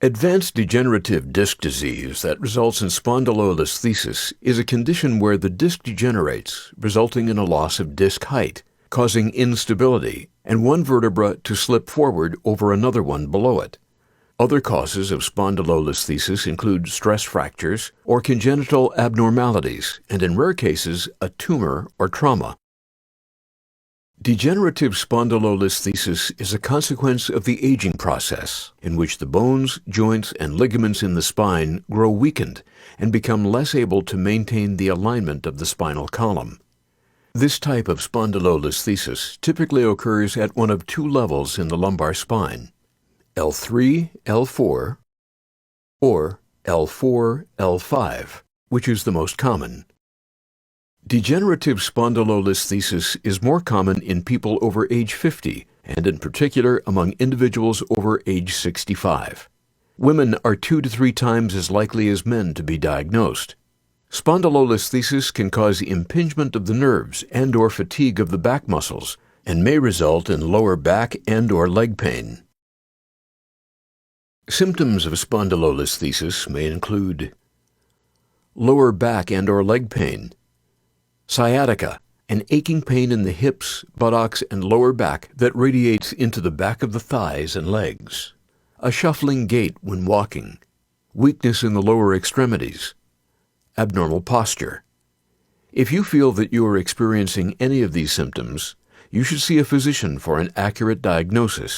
Advanced degenerative disc disease that results in spondylolisthesis is a condition where the disc degenerates, resulting in a loss of disc height, causing instability, and one vertebra to slip forward over another one below it. Other causes of spondylolisthesis include stress fractures or congenital abnormalities, and in rare cases, a tumor or trauma. Degenerative spondylolisthesis is a consequence of the aging process, in which the bones, joints, and ligaments in the spine grow weakened and become less able to maintain the alignment of the spinal column. This type of spondylolisthesis typically occurs at one of two levels in the lumbar spine, L3, L4, or L4, L5, which is the most common. Degenerative spondylolisthesis is more common in people over age 50, and in particular among individuals over age 65. Women are 2 to 3 times as likely as men to be diagnosed. Spondylolisthesis can cause impingement of the nerves and/or fatigue of the back muscles, and may result in lower back and/or leg pain. Symptoms of spondylolisthesis may include lower back and/or leg pain, sciatica, an aching pain in the hips, buttocks, and lower back that radiates into the back of the thighs and legs, a shuffling gait when walking, weakness in the lower extremities, abnormal posture. If you feel that you are experiencing any of these symptoms, you should see a physician for an accurate diagnosis.